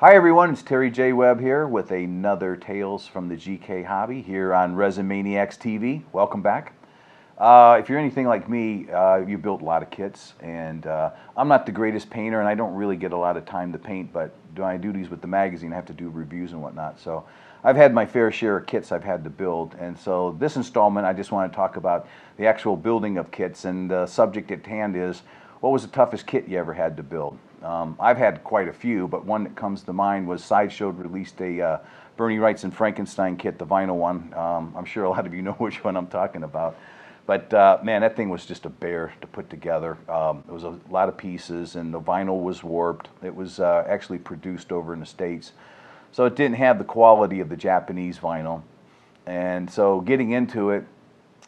Hi everyone, it's Terry J Webb here with another Tales from the GK Hobby here on Resin Maniacs TV. Welcome back. If you're anything like me, you built a lot of kits, and I'm not the greatest painter, and I don't really get a lot of time to paint, but when I do these with the magazine, I have to do reviews and whatnot. So I've had my fair share of kits I've had to build, and so this installment I just want to talk about the actual building of kits, and the subject at hand is, what was the toughest kit you ever had to build? I've had quite a few, but one that comes to mind was Sideshow released a Bernie Wrightson Frankenstein kit, the vinyl one. I'm sure a lot of you know which one I'm talking about. But man, that thing was just a bear to put together. It was a lot of pieces, and the vinyl was warped. It was actually produced over in the States, so it didn't have the quality of the Japanese vinyl. And so getting into it,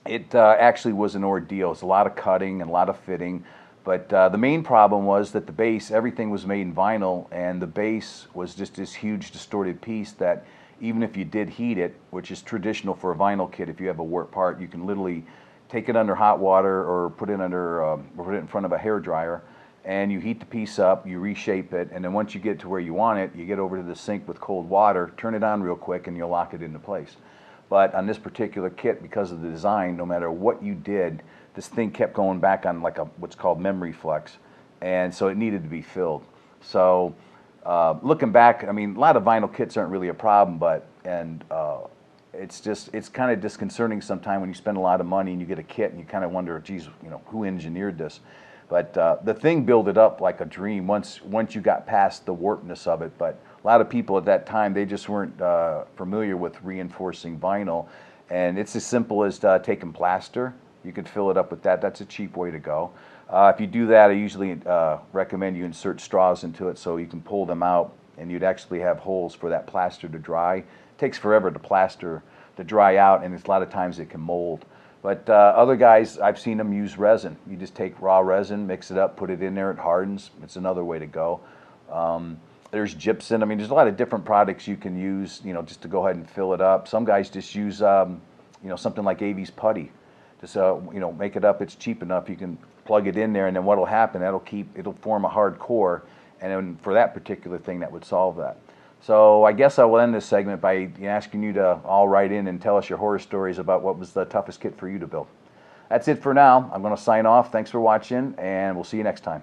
it actually was an ordeal. It was a lot of cutting and a lot of fitting. But the main problem was that the base, everything was made in vinyl, and the base was just this huge distorted piece that even if you did heat it, which is traditional for a vinyl kit, if you have a warped part, you can literally take it under hot water or put it in front of a hair dryer, and you heat the piece up, you reshape it, and then once you get to where you want it, you get over to the sink with cold water, turn it on real quick, and you'll lock it into place. But on this particular kit, because of the design, no matter what you did, this thing kept going back on like what's called memory flex, and so it needed to be filled. So looking back, I mean, a lot of vinyl kits aren't really a problem, but it's kind of disconcerting sometimes when you spend a lot of money and you get a kit and you kind of wonder, geez, you know, who engineered this? But the thing built up like a dream once you got past the warpness of it. But a lot of people at that time, they just weren't familiar with reinforcing vinyl, and it's as simple as taking plaster. You could fill it up with that. That's a cheap way to go. If you do that, I usually recommend you insert straws into it so you can pull them out, and you'd actually have holes for that plaster to dry. It takes forever to plaster to dry out, and a lot of times it can mold. But other guys, I've seen them use resin. You just take raw resin, mix it up, put it in there, it hardens. It's another way to go. There's gypsum. I mean, there's a lot of different products you can use, you know, just to go ahead and fill it up. Some guys just use, you know, something like Avi's putty. Just you know, make it up. It's cheap enough. You can plug it in there, and then what'll happen? It'll form a hard core, and then for that particular thing, that would solve that. So I guess I will end this segment by asking you to all write in and tell us your horror stories about what was the toughest kit for you to build. That's it for now. I'm going to sign off. Thanks for watching, and we'll see you next time.